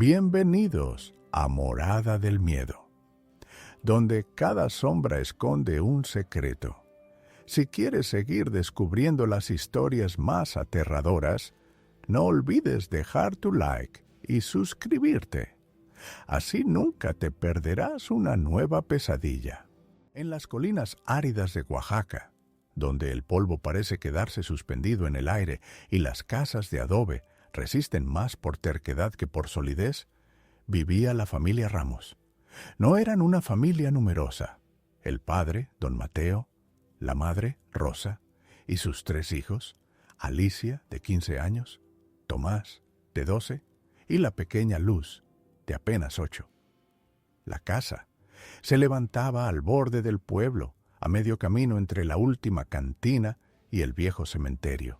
Bienvenidos a Morada del Miedo, donde cada sombra esconde un secreto. Si quieres seguir descubriendo las historias más aterradoras, no olvides dejar tu like y suscribirte. Así nunca te perderás una nueva pesadilla. En las colinas áridas de Oaxaca, donde el polvo parece quedarse suspendido en el aire y las casas de adobe resisten más por terquedad que por solidez, vivía la familia Ramos. No eran una familia numerosa. El padre, don Mateo, la madre, Rosa, y sus 3 hijos, Alicia, de 15 años, Tomás, de 12, y la pequeña Luz, de apenas 8. La casa se levantaba al borde del pueblo, a medio camino entre la última cantina y el viejo cementerio.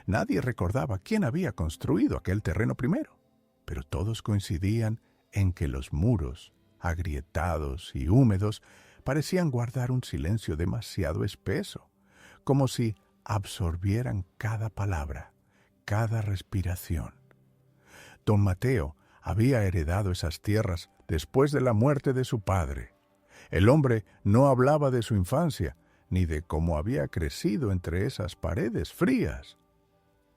Nadie recordaba quién había construido aquel terreno primero, pero todos coincidían en que los muros, agrietados y húmedos, parecían guardar un silencio demasiado espeso, como si absorbieran cada palabra, cada respiración. Don Mateo había heredado esas tierras después de la muerte de su padre. El hombre no hablaba de su infancia, ni de cómo había crecido entre esas paredes frías.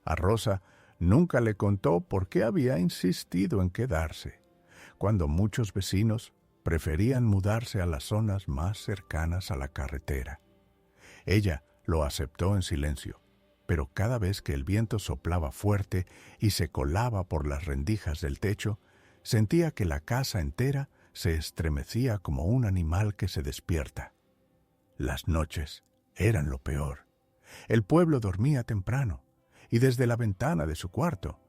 A Rosa nunca le contó por qué había insistido en quedarse, cuando muchos vecinos preferían mudarse a las zonas más cercanas a la carretera. Ella lo aceptó en silencio, pero cada vez que el viento soplaba fuerte y se colaba por las rendijas del techo, sentía que la casa entera se estremecía como un animal que se despierta. Las noches eran lo peor. El pueblo dormía temprano, y desde la ventana de su cuarto,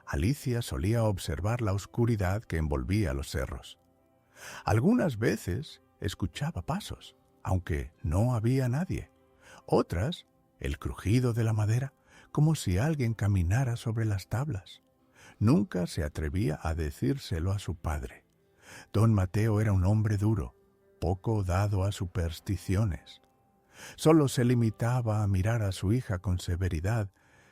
Alicia solía observar la oscuridad que envolvía los cerros. Algunas veces escuchaba pasos, aunque no había nadie. Otras, el crujido de la madera, como si alguien caminara sobre las tablas. Nunca se atrevía a decírselo a su padre. Don Mateo era un hombre duro, poco dado a supersticiones. Solo se limitaba a mirar a su hija con severidad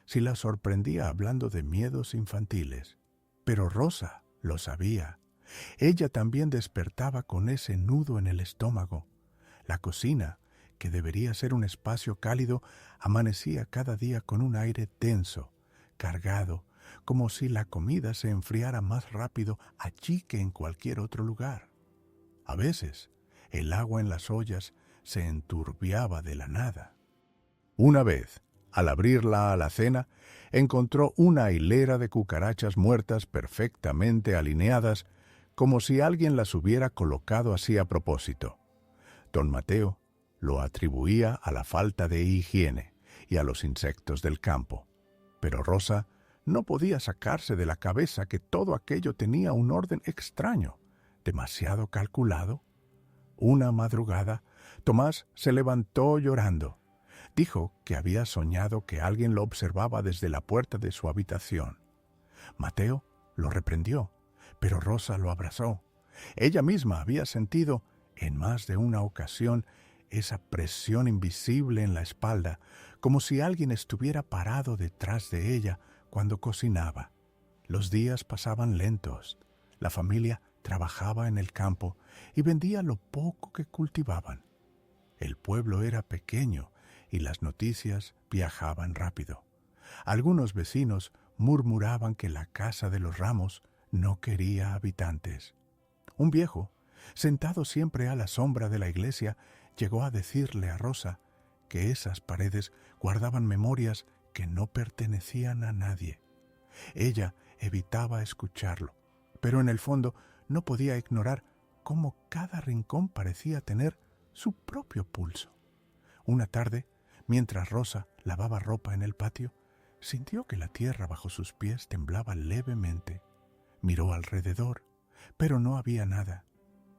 si la sorprendía hablando de miedos infantiles. Pero Rosa lo sabía. Ella también despertaba con ese nudo en el estómago. La cocina, que debería ser un espacio cálido, amanecía cada día con un aire tenso, cargado, como si la comida se enfriara más rápido allí que en cualquier otro lugar. A veces, el agua en las ollas se enturbiaba de la nada. Una vez, al abrir la alacena, encontró una hilera de cucarachas muertas perfectamente alineadas, como si alguien las hubiera colocado así a propósito. Don Mateo lo atribuía a la falta de higiene y a los insectos del campo, pero Rosa no podía sacarse de la cabeza que todo aquello tenía un orden extraño, demasiado calculado. Una madrugada, Tomás se levantó llorando. Dijo que había soñado que alguien lo observaba desde la puerta de su habitación. Mateo lo reprendió, pero Rosa lo abrazó. Ella misma había sentido, en más de una ocasión, esa presión invisible en la espalda, como si alguien estuviera parado detrás de ella cuando cocinaba. Los días pasaban lentos. La familia trabajaba en el campo y vendía lo poco que cultivaban. El pueblo era pequeño y las noticias viajaban rápido. Algunos vecinos murmuraban que la casa de los Ramos no quería habitantes. Un viejo, sentado siempre a la sombra de la iglesia, llegó a decirle a Rosa que esas paredes guardaban memorias que no pertenecían a nadie. Ella evitaba escucharlo, pero en el fondo no podía ignorar cómo cada rincón parecía tener su propio pulso. Una tarde, mientras Rosa lavaba ropa en el patio, sintió que la tierra bajo sus pies temblaba levemente. Miró alrededor, pero no había nada,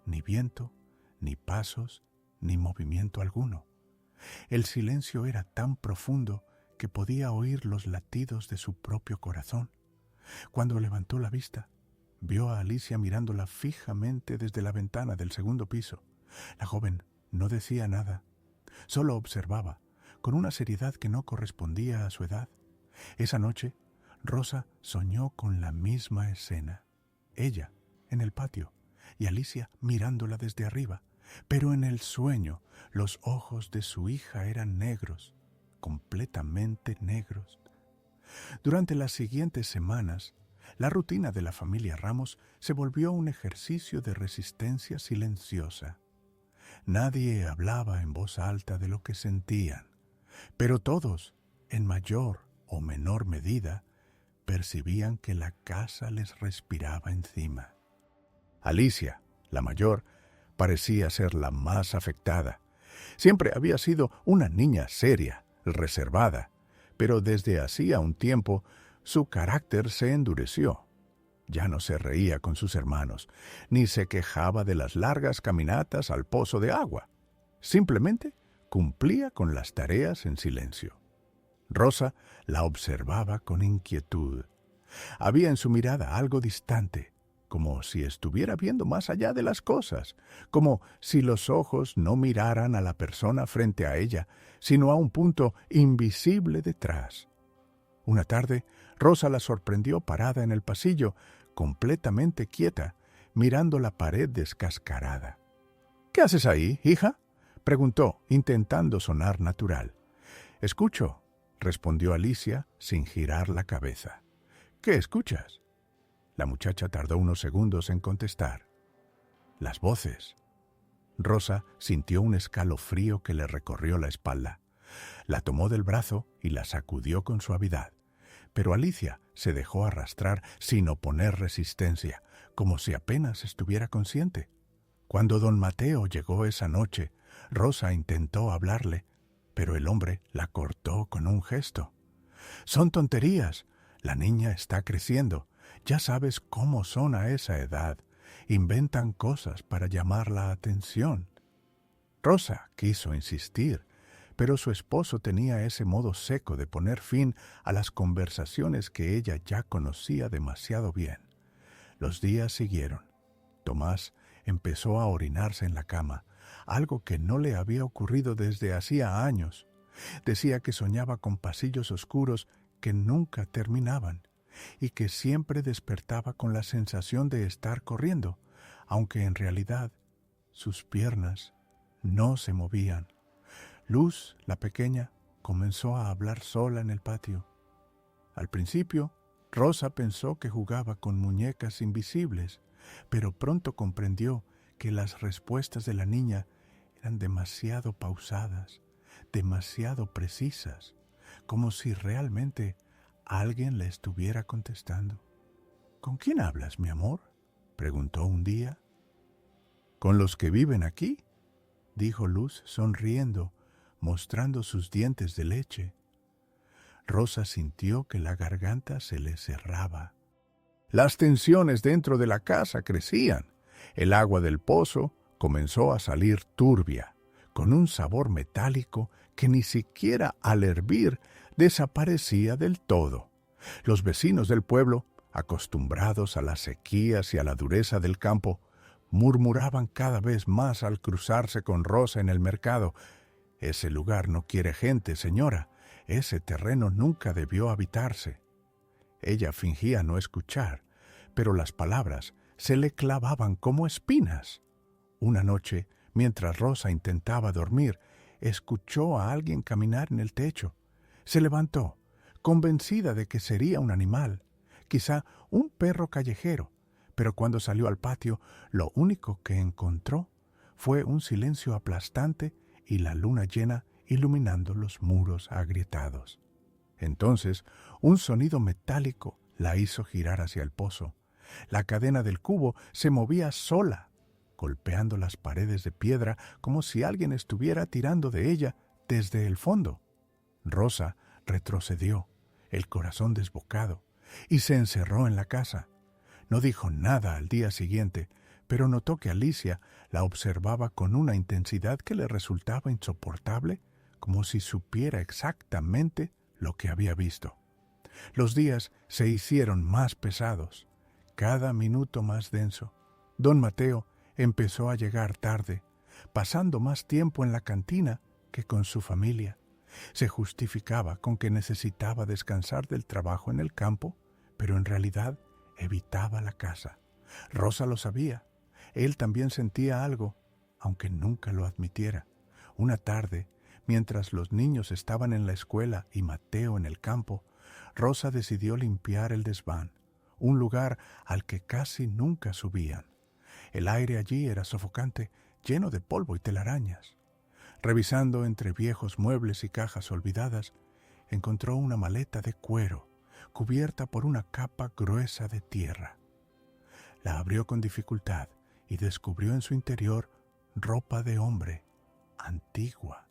ni viento, ni pasos, ni movimiento alguno. El silencio era tan profundo que podía oír los latidos de su propio corazón. Cuando levantó la vista, vio a Alicia mirándola fijamente desde la ventana del segundo piso. La joven no decía nada, solo observaba, con una seriedad que no correspondía a su edad. Esa noche, Rosa soñó con la misma escena. ella en el patio y Alicia mirándola desde arriba, pero en el sueño los ojos de su hija eran negros, completamente negros. Durante las siguientes semanas, la rutina de la familia Ramos se volvió un ejercicio de resistencia silenciosa. Nadie hablaba en voz alta de lo que sentían, pero todos, en mayor o menor medida, percibían que la casa les respiraba encima. Alicia, la mayor, parecía ser la más afectada. Siempre había sido una niña seria, reservada, pero desde hacía un tiempo su carácter se endureció. Ya no se reía con sus hermanos, ni se quejaba de las largas caminatas al pozo de agua. Simplemente cumplía con las tareas en silencio. Rosa la observaba con inquietud. Había en su mirada algo distante, como si estuviera viendo más allá de las cosas, como si los ojos no miraran a la persona frente a ella, sino a un punto invisible detrás. Una tarde, Rosa la sorprendió parada en el pasillo, completamente quieta, mirando la pared descascarada. «¿Qué haces ahí, hija?», preguntó, intentando sonar natural. «Escucho», respondió Alicia sin girar la cabeza. «¿Qué escuchas?». La muchacha tardó unos segundos en contestar. «Las voces». Rosa sintió un escalofrío que le recorrió la espalda. La tomó del brazo y la sacudió con suavidad. Pero Alicia se dejó arrastrar sin oponer resistencia, como si apenas estuviera consciente. Cuando don Mateo llegó esa noche, Rosa intentó hablarle, pero el hombre la cortó con un gesto. «Son tonterías. La niña está creciendo. Ya sabes cómo son a esa edad. Inventan cosas para llamar la atención». Rosa quiso insistir, pero su esposo tenía ese modo seco de poner fin a las conversaciones que ella ya conocía demasiado bien. Los días siguieron. Tomás empezó a orinarse en la cama, algo que no le había ocurrido desde hacía años. Decía que soñaba con pasillos oscuros que nunca terminaban y que siempre despertaba con la sensación de estar corriendo, aunque en realidad sus piernas no se movían. Luz, la pequeña, comenzó a hablar sola en el patio. Al principio, Rosa pensó que jugaba con muñecas invisibles, pero pronto comprendió que las respuestas de la niña eran demasiado pausadas, demasiado precisas, como si realmente alguien le estuviera contestando. «¿Con quién hablas, mi amor?», preguntó un día. «Con los que viven aquí», dijo Luz sonriendo, mostrando sus dientes de leche. Rosa sintió que la garganta se le cerraba. Las tensiones dentro de la casa crecían. El agua del pozo comenzó a salir turbia, con un sabor metálico que ni siquiera al hervir desaparecía del todo. Los vecinos del pueblo, acostumbrados a las sequías y a la dureza del campo, murmuraban cada vez más al cruzarse con Rosa en el mercado: «Ese lugar no quiere gente, señora. Ese terreno nunca debió habitarse». Ella fingía no escuchar, pero las palabras se le clavaban como espinas. Una noche, mientras Rosa intentaba dormir, escuchó a alguien caminar en el techo. Se levantó, convencida de que sería un animal, quizá un perro callejero, pero cuando salió al patio, lo único que encontró fue un silencio aplastante y la luna llena iluminando los muros agrietados. Entonces, un sonido metálico la hizo girar hacia el pozo. La cadena del cubo se movía sola, golpeando las paredes de piedra como si alguien estuviera tirando de ella desde el fondo. Rosa retrocedió, el corazón desbocado, y se encerró en la casa. No dijo nada al día siguiente, pero notó que Alicia la observaba con una intensidad que le resultaba insoportable, como si supiera exactamente lo que había visto. Los días se hicieron más pesados, cada minuto más denso. Don Mateo empezó a llegar tarde, pasando más tiempo en la cantina que con su familia. Se justificaba con que necesitaba descansar del trabajo en el campo, pero en realidad evitaba la casa. Rosa lo sabía. Él también sentía algo, aunque nunca lo admitiera. Una tarde, mientras los niños estaban en la escuela y Mateo en el campo, Rosa decidió limpiar el desván, un lugar al que casi nunca subían. El aire allí era sofocante, lleno de polvo y telarañas. Revisando entre viejos muebles y cajas olvidadas, encontró una maleta de cuero, cubierta por una capa gruesa de tierra. La abrió con dificultad y descubrió en su interior ropa de hombre, antigua,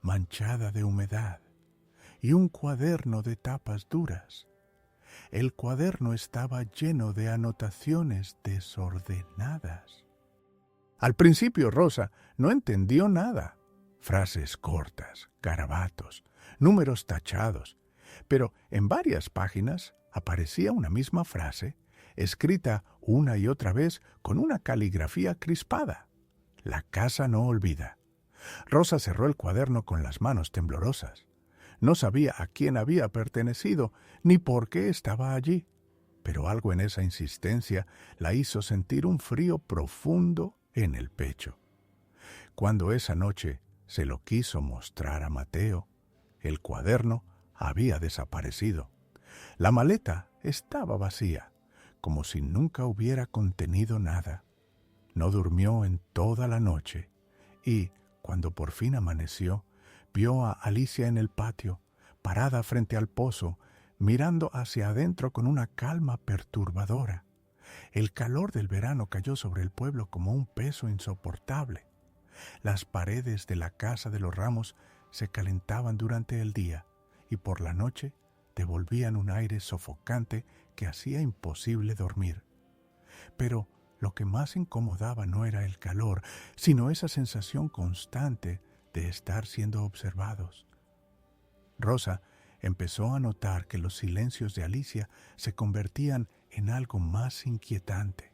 manchada de humedad, y un cuaderno de tapas duras. El cuaderno estaba lleno de anotaciones desordenadas. Al principio Rosa no entendió nada. Frases cortas, garabatos, números tachados, pero en varias páginas aparecía una misma frase, escrita una y otra vez con una caligrafía crispada. La casa no olvida. Rosa cerró el cuaderno con las manos temblorosas. No sabía a quién había pertenecido ni por qué estaba allí, pero algo en esa insistencia la hizo sentir un frío profundo en el pecho. Cuando esa noche se lo quiso mostrar a Mateo, el cuaderno había desaparecido. La maleta estaba vacía, como si nunca hubiera contenido nada. No durmió en toda la noche y, cuando por fin amaneció, vio a Alicia en el patio, parada frente al pozo, mirando hacia adentro con una calma perturbadora. El calor del verano cayó sobre el pueblo como un peso insoportable. Las paredes de la casa de los Ramos se calentaban durante el día y por la noche devolvían un aire sofocante que hacía imposible dormir. Pero lo que más incomodaba no era el calor, sino esa sensación constante de estar siendo observados. Rosa empezó a notar que los silencios de Alicia se convertían en algo más inquietante.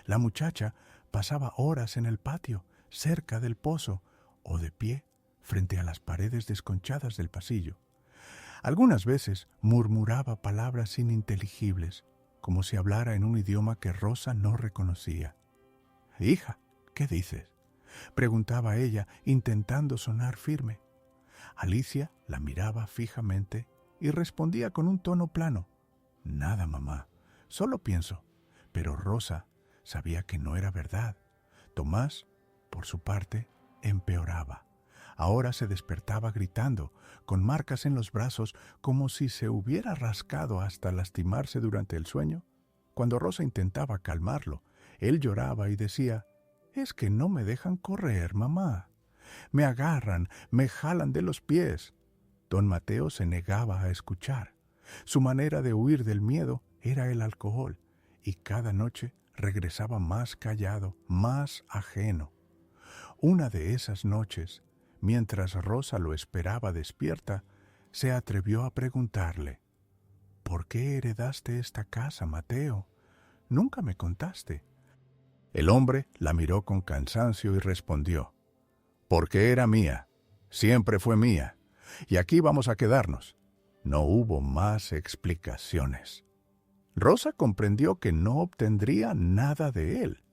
La muchacha pasaba horas en el patio, cerca del pozo, o de pie frente a las paredes desconchadas del pasillo. Algunas veces murmuraba palabras ininteligibles, como si hablara en un idioma que Rosa no reconocía. «Hija, ¿qué dices?», preguntaba ella, intentando sonar firme. Alicia la miraba fijamente y respondía con un tono plano. «Nada, mamá, solo pienso». Pero Rosa sabía que no era verdad. Tomás, por su parte, empeoraba. Ahora se despertaba gritando, con marcas en los brazos, como si se hubiera rascado hasta lastimarse durante el sueño. Cuando Rosa intentaba calmarlo, él lloraba y decía: «Es que no me dejan correr, mamá. Me agarran, me jalan de los pies». Don Mateo se negaba a escuchar. Su manera de huir del miedo era el alcohol, y cada noche regresaba más callado, más ajeno. Una de esas noches, mientras Rosa lo esperaba despierta, se atrevió a preguntarle: «¿Por qué heredaste esta casa, Mateo? Nunca me contaste». El hombre la miró con cansancio y respondió: «Porque era mía, siempre fue mía, y aquí vamos a quedarnos». No hubo más explicaciones. Rosa comprendió que no obtendría nada de él.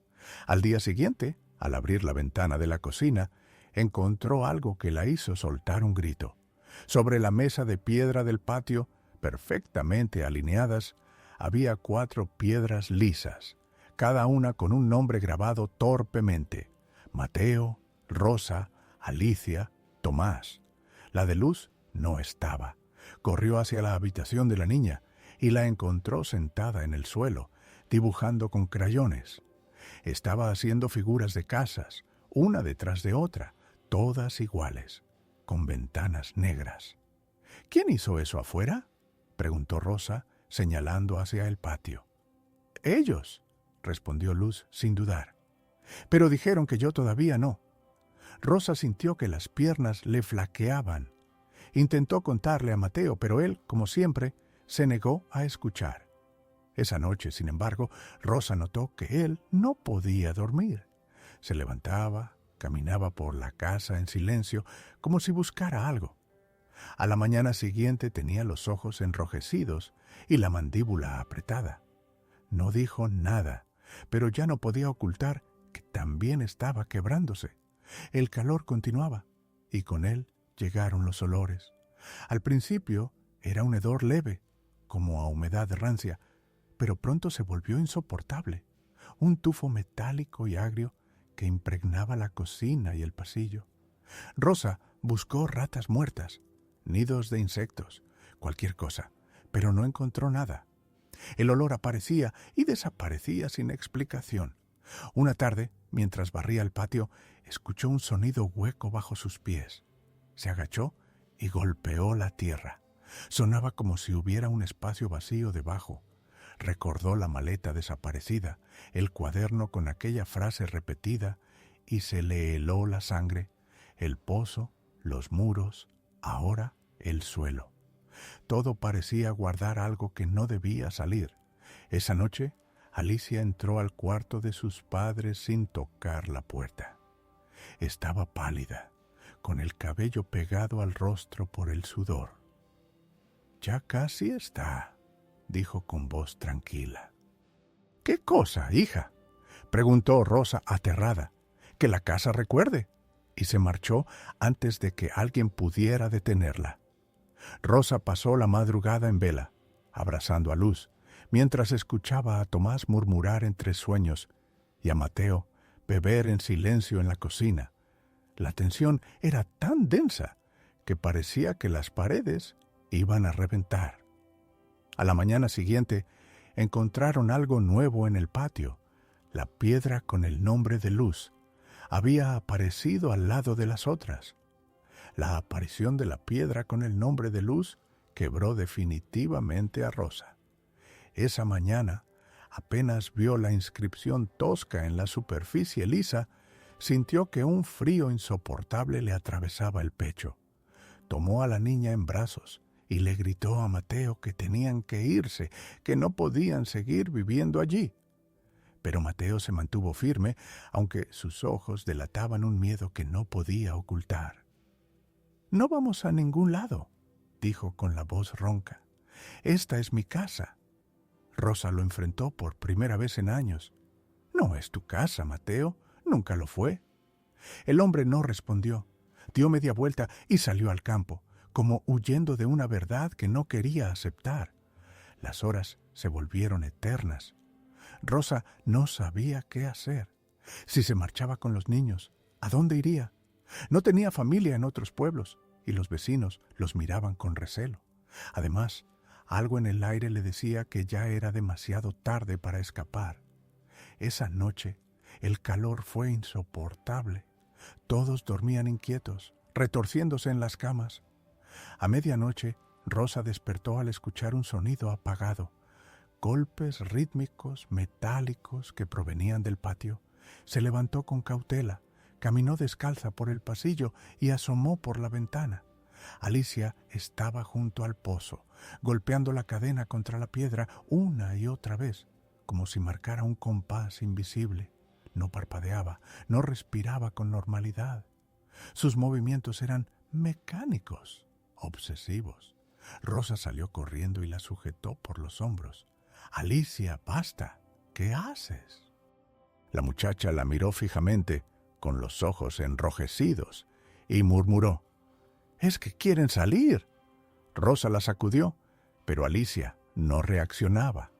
Al día siguiente, al abrir la ventana de la cocina, encontró algo que la hizo soltar un grito. Sobre la mesa de piedra del patio, perfectamente alineadas, había 4 piedras lisas, cada una con un nombre grabado torpemente: Mateo, Rosa, Alicia, Tomás. La de Luz no estaba. Corrió hacia la habitación de la niña y la encontró sentada en el suelo, dibujando con crayones. Estaba haciendo figuras de casas, una detrás de otra, todas iguales, con ventanas negras. «¿Quién hizo eso afuera?», preguntó Rosa, señalando hacia el patio. «Ellos», respondió Luz sin dudar. «Pero dijeron que yo todavía no». Rosa sintió que las piernas le flaqueaban. Intentó contarle a Mateo, pero él, como siempre, se negó a escuchar. Esa noche, sin embargo, Rosa notó que él no podía dormir. Se levantaba, caminaba por la casa en silencio, como si buscara algo. A la mañana siguiente tenía los ojos enrojecidos y la mandíbula apretada. No dijo nada, pero ya no podía ocultar que también estaba quebrándose. El calor continuaba, y con él llegaron los olores. Al principio era un hedor leve, como a humedad rancia, pero pronto se volvió insoportable. Un tufo metálico y agrio que impregnaba la cocina y el pasillo. Rosa buscó ratas muertas, nidos de insectos, cualquier cosa, pero no encontró nada. El olor aparecía y desaparecía sin explicación. Una tarde, mientras barría el patio, escuchó un sonido hueco bajo sus pies. Se agachó y golpeó la tierra. Sonaba como si hubiera un espacio vacío debajo. Recordó la maleta desaparecida, el cuaderno con aquella frase repetida, y se le heló la sangre, el pozo, los muros, ahora el suelo. Todo parecía guardar algo que no debía salir. Esa noche, Alicia entró al cuarto de sus padres sin tocar la puerta. Estaba pálida, con el cabello pegado al rostro por el sudor. «Ya casi está», dijo con voz tranquila. «¿Qué cosa, hija?», preguntó Rosa aterrada. «Que la casa recuerde», y se marchó antes de que alguien pudiera detenerla. Rosa pasó la madrugada en vela, abrazando a Luz, mientras escuchaba a Tomás murmurar entre sueños y a Mateo beber en silencio en la cocina. La tensión era tan densa que parecía que las paredes iban a reventar. A la mañana siguiente encontraron algo nuevo en el patio. La piedra con el nombre de Luz había aparecido al lado de las otras. La aparición de la piedra con el nombre de Luz quebró definitivamente a Rosa. Esa mañana, apenas vio la inscripción tosca en la superficie lisa, sintió que un frío insoportable le atravesaba el pecho. Tomó a la niña en brazos y le gritó a Mateo que tenían que irse, que no podían seguir viviendo allí. Pero Mateo se mantuvo firme, aunque sus ojos delataban un miedo que no podía ocultar. «No vamos a ningún lado», dijo con la voz ronca. «Esta es mi casa». Rosa lo enfrentó por primera vez en años. «No es tu casa, Mateo, nunca lo fue». El hombre no respondió. Dio media vuelta y salió al campo, como huyendo de una verdad que no quería aceptar. Las horas se volvieron eternas. Rosa no sabía qué hacer. Si se marchaba con los niños, ¿a dónde iría? No tenía familia en otros pueblos, y los vecinos los miraban con recelo. Además, algo en el aire le decía que ya era demasiado tarde para escapar. Esa noche, el calor fue insoportable. Todos dormían inquietos, retorciéndose en las camas. A medianoche, Rosa despertó al escuchar un sonido apagado. Golpes rítmicos, metálicos, que provenían del patio. Se levantó con cautela, caminó descalza por el pasillo y asomó por la ventana. Alicia estaba junto al pozo, golpeando la cadena contra la piedra una y otra vez, como si marcara un compás invisible. No parpadeaba, no respiraba con normalidad. Sus movimientos eran mecánicos, obsesivos. Rosa salió corriendo y la sujetó por los hombros. «Alicia, basta. ¿Qué haces?». La muchacha la miró fijamente, con los ojos enrojecidos, y murmuró: «Es que quieren salir». Rosa la sacudió, pero Alicia no reaccionaba.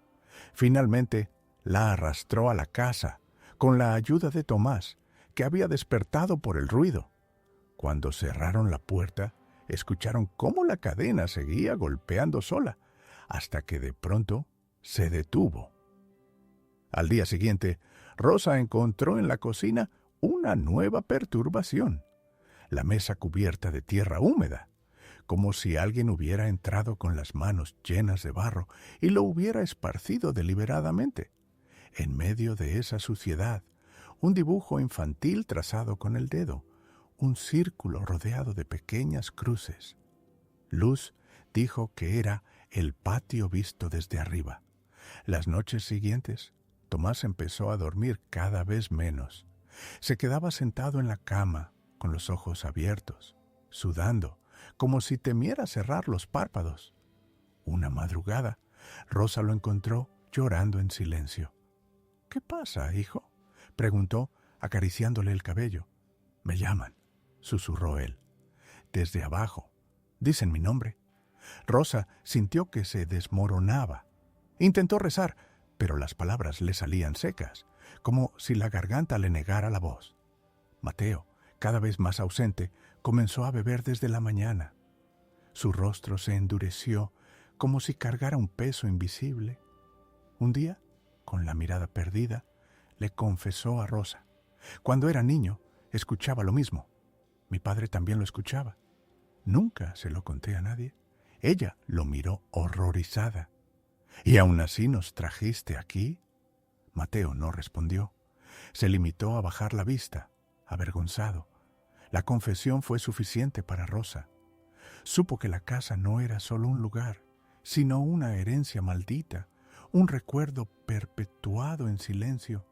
Finalmente la arrastró a la casa, con la ayuda de Tomás, que había despertado por el ruido. Cuando cerraron la puerta, escucharon cómo la cadena seguía golpeando sola, hasta que de pronto se detuvo. Al día siguiente, Rosa encontró en la cocina una nueva perturbación. La mesa cubierta de tierra húmeda, como si alguien hubiera entrado con las manos llenas de barro y lo hubiera esparcido deliberadamente. En medio de esa suciedad, un dibujo infantil trazado con el dedo, un círculo rodeado de pequeñas cruces. Luz dijo que era el patio visto desde arriba. Las noches siguientes, Tomás empezó a dormir cada vez menos. Se quedaba sentado en la cama, con los ojos abiertos, sudando, como si temiera cerrar los párpados. Una madrugada, Rosa lo encontró llorando en silencio. «¿Qué pasa, hijo?», preguntó, acariciándole el cabello. «Me llaman», susurró él. «Desde abajo. Dicen mi nombre». Rosa sintió que se desmoronaba. Intentó rezar, pero las palabras le salían secas, como si la garganta le negara la voz. Mateo, cada vez más ausente, comenzó a beber desde la mañana. Su rostro se endureció como si cargara un peso invisible. Un día, con la mirada perdida, le confesó a Rosa. Cuando era niño, escuchaba lo mismo. Mi padre también lo escuchaba. Nunca se lo conté a nadie. Ella lo miró horrorizada. «¿Y aún así nos trajiste aquí?». Mateo no respondió. Se limitó a bajar la vista, avergonzado. La confesión fue suficiente para Rosa. Supo que la casa no era solo un lugar, sino una herencia maldita, un recuerdo perpetuado en silencio.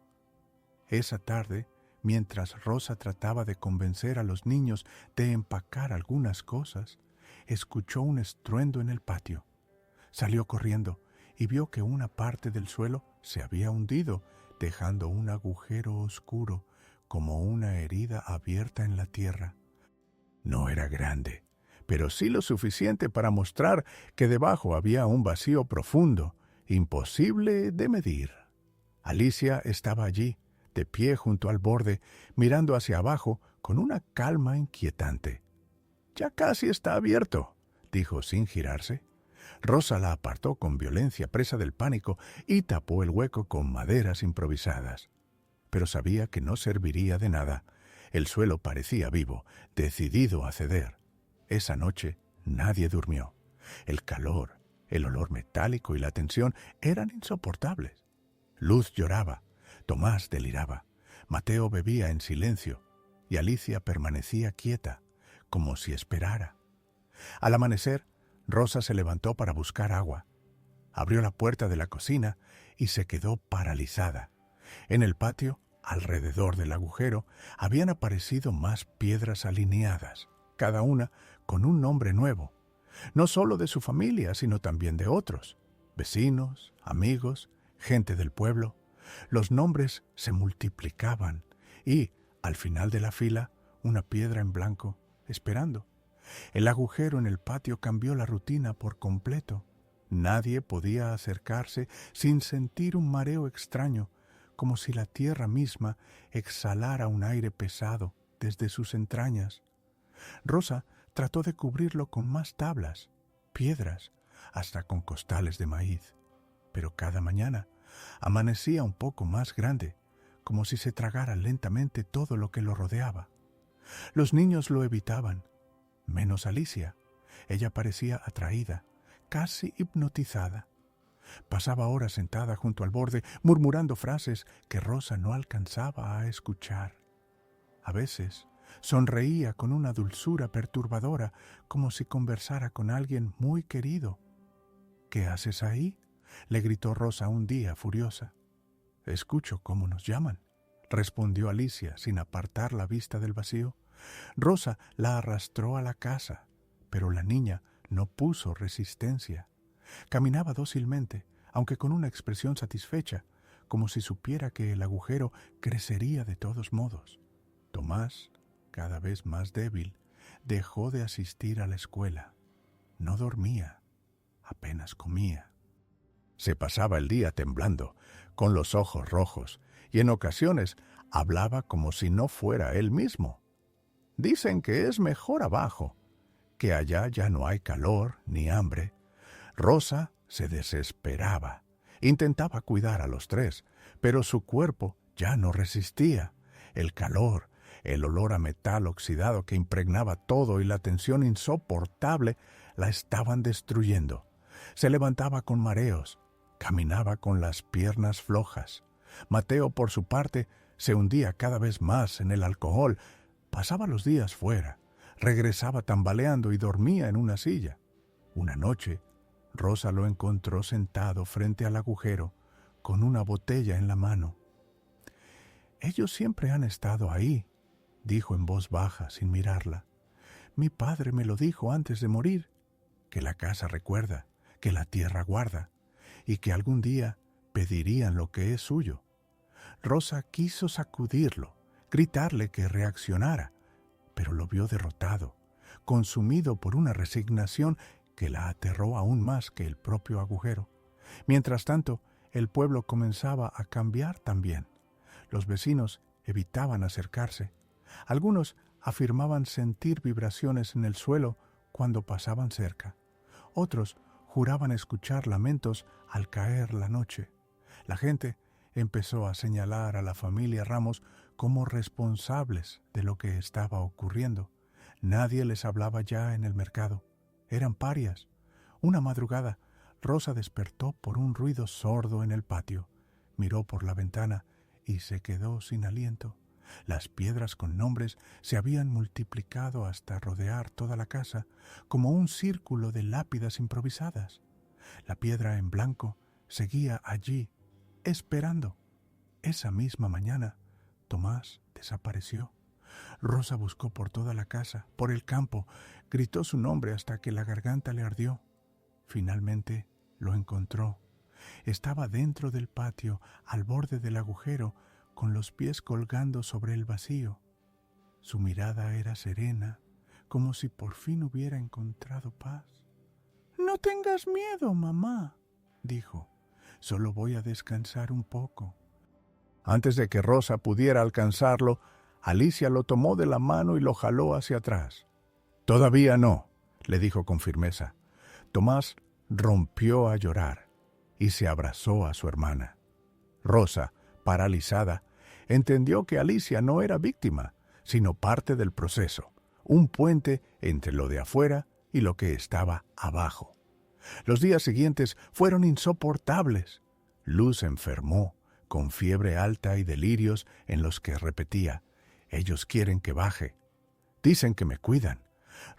Esa tarde, mientras Rosa trataba de convencer a los niños de empacar algunas cosas, escuchó un estruendo en el patio. Salió corriendo y vio que una parte del suelo se había hundido, dejando un agujero oscuro como una herida abierta en la tierra. No era grande, pero sí lo suficiente para mostrar que debajo había un vacío profundo, imposible de medir. Alicia estaba allí, de pie junto al borde, mirando hacia abajo con una calma inquietante. «Ya casi está abierto», dijo sin girarse. Rosa la apartó con violencia, presa del pánico, y tapó el hueco con maderas improvisadas. Pero sabía que no serviría de nada. El suelo parecía vivo, decidido a ceder. Esa noche nadie durmió. El calor, el olor metálico y la tensión eran insoportables. Luz lloraba, Tomás deliraba, Mateo bebía en silencio y Alicia permanecía quieta, como si esperara. Al amanecer, Rosa se levantó para buscar agua. Abrió la puerta de la cocina y se quedó paralizada. En el patio, alrededor del agujero, habían aparecido más piedras alineadas, cada una con un nombre nuevo, no solo de su familia, sino también de otros, vecinos, amigos, gente del pueblo. Los nombres se multiplicaban y, al final de la fila, una piedra en blanco, esperando. El agujero en el patio cambió la rutina por completo. Nadie podía acercarse sin sentir un mareo extraño, como si la tierra misma exhalara un aire pesado desde sus entrañas. Rosa trató de cubrirlo con más tablas, piedras, hasta con costales de maíz. Pero cada mañana amanecía un poco más grande, como si se tragara lentamente todo lo que lo rodeaba. Los niños lo evitaban, menos Alicia. Ella parecía atraída, casi hipnotizada. Pasaba horas sentada junto al borde, murmurando frases que Rosa no alcanzaba a escuchar. A veces sonreía con una dulzura perturbadora, como si conversara con alguien muy querido. «¿Qué haces ahí?», le gritó Rosa un día, furiosa. «Escucho cómo nos llaman», respondió Alicia sin apartar la vista del vacío. Rosa la arrastró a la casa, pero la niña no puso resistencia. Caminaba dócilmente, aunque con una expresión satisfecha, como si supiera que el agujero crecería de todos modos. Tomás, cada vez más débil, dejó de asistir a la escuela. No dormía, apenas comía. Se pasaba el día temblando, con los ojos rojos, y en ocasiones hablaba como si no fuera él mismo. «Dicen que es mejor abajo, que allá ya no hay calor ni hambre». Rosa se desesperaba. Intentaba cuidar a los tres, pero su cuerpo ya no resistía. El calor, el olor a metal oxidado que impregnaba todo y la tensión insoportable la estaban destruyendo. Se levantaba con mareos, caminaba con las piernas flojas. Mateo, por su parte, se hundía cada vez más en el alcohol. Pasaba los días fuera, regresaba tambaleando y dormía en una silla. Una noche, Rosa lo encontró sentado frente al agujero, con una botella en la mano. «Ellos siempre han estado ahí», dijo en voz baja, sin mirarla. «Mi padre me lo dijo antes de morir, que la casa recuerda, que la tierra guarda, y que algún día pedirían lo que es suyo. Rosa quiso sacudirlo, gritarle que reaccionara, pero lo vio derrotado, consumido por una resignación que la aterró aún más que el propio agujero. Mientras tanto, el pueblo comenzaba a cambiar también. Los vecinos evitaban acercarse. Algunos afirmaban sentir vibraciones en el suelo cuando pasaban cerca. Otros juraban escuchar lamentos al caer la noche. La gente empezó a señalar a la familia Ramos como responsables de lo que estaba ocurriendo. Nadie les hablaba ya en el mercado. Eran parias. Una madrugada, Rosa despertó por un ruido sordo en el patio. Miró por la ventana y se quedó sin aliento. Las piedras con nombres se habían multiplicado hasta rodear toda la casa, como un círculo de lápidas improvisadas. La piedra en blanco seguía allí, esperando. Esa misma mañana, Tomás desapareció. Rosa buscó por toda la casa, por el campo, gritó su nombre hasta que la garganta le ardió. Finalmente lo encontró. Estaba dentro del patio, al borde del agujero, con los pies colgando sobre el vacío. Su mirada era serena, como si por fin hubiera encontrado paz. «No tengas miedo, mamá», dijo. «Solo voy a descansar un poco». Antes de que Rosa pudiera alcanzarlo, Alicia lo tomó de la mano y lo jaló hacia atrás. «Todavía no», le dijo con firmeza. Tomás rompió a llorar y se abrazó a su hermana. Rosa, paralizada, entendió que Alicia no era víctima, sino parte del proceso, un puente entre lo de afuera y lo que estaba abajo. Los días siguientes fueron insoportables. Luz enfermó, con fiebre alta y delirios en los que repetía: «Ellos quieren que baje. Dicen que me cuidan».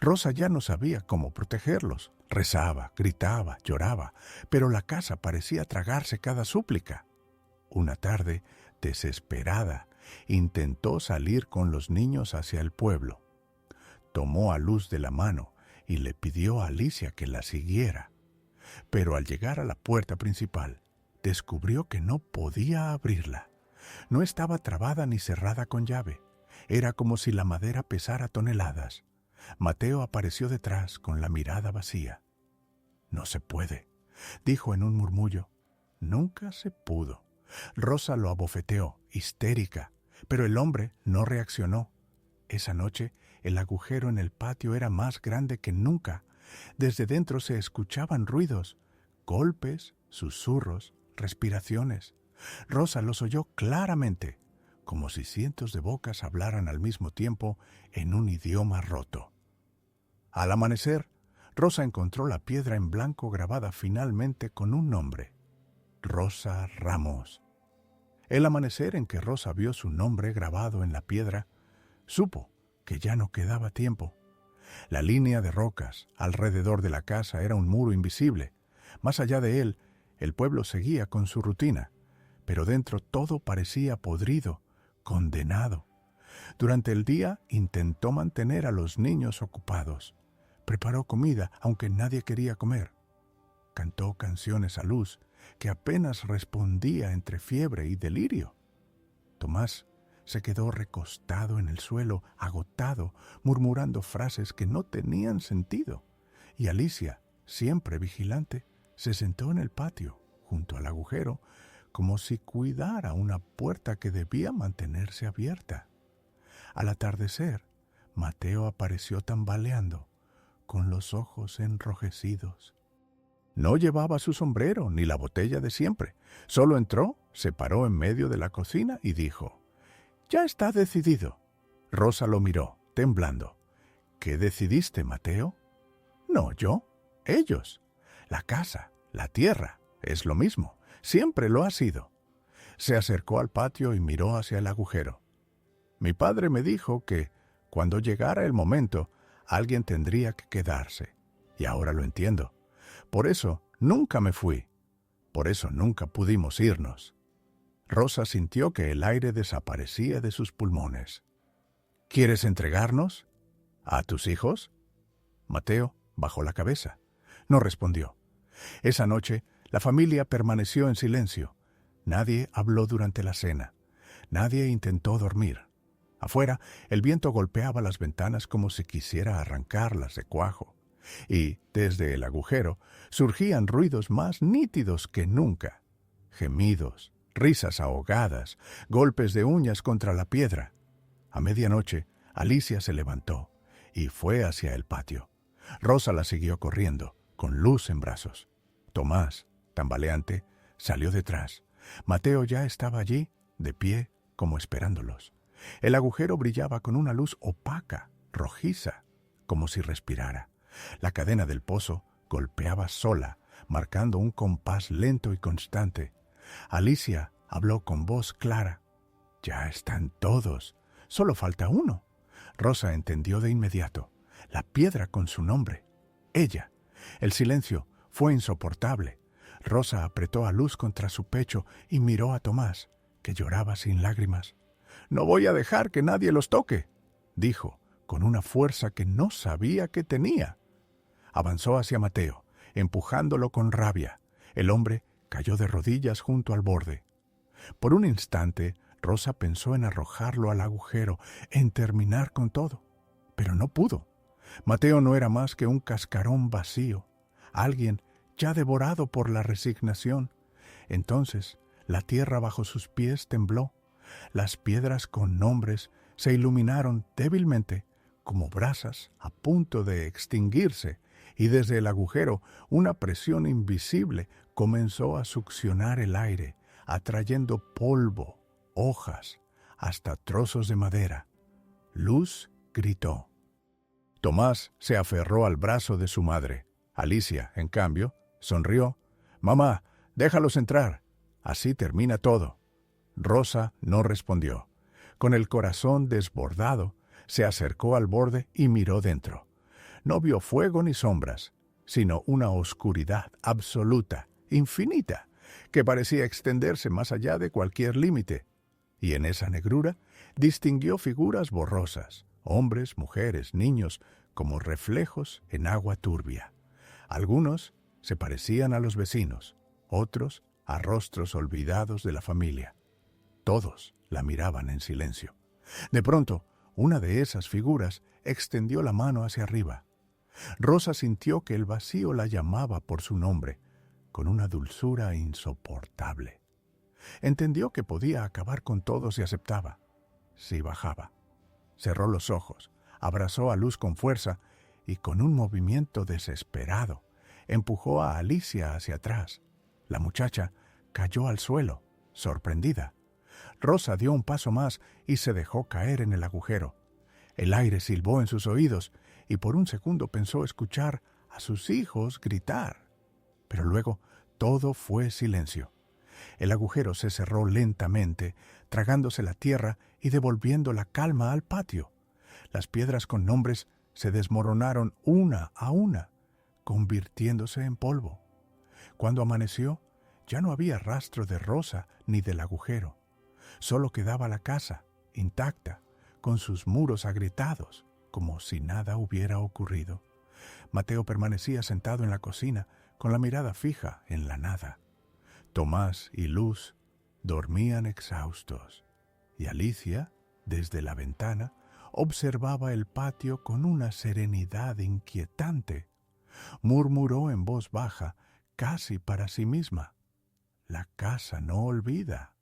Rosa ya no sabía cómo protegerlos. Rezaba, gritaba, lloraba, pero la casa parecía tragarse cada súplica. Una tarde, desesperada, intentó salir con los niños hacia el pueblo. Tomó a Luz de la mano y le pidió a Alicia que la siguiera. Pero al llegar a la puerta principal, descubrió que no podía abrirla. No estaba trabada ni cerrada con llave. Era como si la madera pesara toneladas. Mateo apareció detrás con la mirada vacía. «No se puede», dijo en un murmullo. Nunca se pudo. Rosa lo abofeteó, histérica, pero el hombre no reaccionó. Esa noche, el agujero en el patio era más grande que nunca. Desde dentro se escuchaban ruidos, golpes, susurros, respiraciones. Rosa los oyó claramente, como si cientos de bocas hablaran al mismo tiempo en un idioma roto. Al amanecer, Rosa encontró la piedra en blanco grabada finalmente con un nombre: Rosa Ramos. El amanecer en que Rosa vio su nombre grabado en la piedra, supo que ya no quedaba tiempo. La línea de rocas alrededor de la casa era un muro invisible. Más allá de él, el pueblo seguía con su rutina, pero dentro todo parecía podrido, condenado. Durante el día intentó mantener a los niños ocupados. Preparó comida, aunque nadie quería comer. Cantó canciones a Luz, que apenas respondía entre fiebre y delirio. Tomás se quedó recostado en el suelo, agotado, murmurando frases que no tenían sentido. Y Alicia, siempre vigilante, se sentó en el patio, junto al agujero, como si cuidara una puerta que debía mantenerse abierta. Al atardecer, Mateo apareció tambaleando, con los ojos enrojecidos. No llevaba su sombrero ni la botella de siempre. Solo entró, se paró en medio de la cocina y dijo: «Ya está decidido». Rosa lo miró, temblando. «¿Qué decidiste, Mateo?» «No yo, ellos. La casa, la tierra, es lo mismo. Siempre lo ha sido». Se acercó al patio y miró hacia el agujero. «Mi padre me dijo que, cuando llegara el momento, alguien tendría que quedarse. Y ahora lo entiendo. Por eso nunca me fui. Por eso nunca pudimos irnos». Rosa sintió que el aire desaparecía de sus pulmones. «¿Quieres entregarnos? ¿A tus hijos?» Mateo bajó la cabeza. No respondió. Esa noche, la familia permaneció en silencio. Nadie habló durante la cena. Nadie intentó dormir. Afuera, el viento golpeaba las ventanas como si quisiera arrancarlas de cuajo, y, desde el agujero, surgían ruidos más nítidos que nunca. Gemidos, risas ahogadas, golpes de uñas contra la piedra. A medianoche, Alicia se levantó y fue hacia el patio. Rosa la siguió corriendo, con Luz en brazos. Tomás, tambaleante, salió detrás. Mateo ya estaba allí, de pie, como esperándolos. El agujero brillaba con una luz opaca, rojiza, como si respirara. La cadena del pozo golpeaba sola, marcando un compás lento y constante. Alicia habló con voz clara. «Ya están todos. Solo falta uno». Rosa entendió de inmediato. La piedra con su nombre. Ella. El silencio fue insoportable. Rosa apretó a Luz contra su pecho y miró a Tomás, que lloraba sin lágrimas. «No voy a dejar que nadie los toque», dijo, con una fuerza que no sabía que tenía. Avanzó hacia Mateo, empujándolo con rabia. El hombre cayó de rodillas junto al borde. Por un instante, Rosa pensó en arrojarlo al agujero, en terminar con todo. Pero no pudo. Mateo no era más que un cascarón vacío, alguien ya devorado por la resignación. Entonces, la tierra bajo sus pies tembló. Las piedras con nombres se iluminaron débilmente, como brasas a punto de extinguirse, y desde el agujero una presión invisible comenzó a succionar el aire, atrayendo polvo, hojas, hasta trozos de madera. Luz gritó. Tomás se aferró al brazo de su madre. Alicia, en cambio, sonrió. «Mamá, déjalos entrar. Así termina todo». Rosa no respondió. Con el corazón desbordado, se acercó al borde y miró dentro. No vio fuego ni sombras, sino una oscuridad absoluta, infinita, que parecía extenderse más allá de cualquier límite. Y en esa negrura distinguió figuras borrosas, hombres, mujeres, niños, como reflejos en agua turbia. Algunos se parecían a los vecinos, otros a rostros olvidados de la familia. Todos la miraban en silencio. De pronto, una de esas figuras extendió la mano hacia arriba. Rosa sintió que el vacío la llamaba por su nombre, con una dulzura insoportable. Entendió que podía acabar con todo si aceptaba, si bajaba. Cerró los ojos, abrazó a Luz con fuerza y con un movimiento desesperado empujó a Alicia hacia atrás. La muchacha cayó al suelo, sorprendida. Rosa dio un paso más y se dejó caer en el agujero. El aire silbó en sus oídos y por un segundo pensó escuchar a sus hijos gritar. Pero luego todo fue silencio. El agujero se cerró lentamente, tragándose la tierra y devolviendo la calma al patio. Las piedras con nombres se desmoronaron una a una, convirtiéndose en polvo. Cuando amaneció, ya no había rastro de Rosa ni del agujero. Solo quedaba la casa, intacta, con sus muros agrietados, como si nada hubiera ocurrido. Mateo permanecía sentado en la cocina, con la mirada fija en la nada. Tomás y Luz dormían exhaustos, y Alicia, desde la ventana, observaba el patio con una serenidad inquietante. Murmuró en voz baja, casi para sí misma: «La casa no olvida».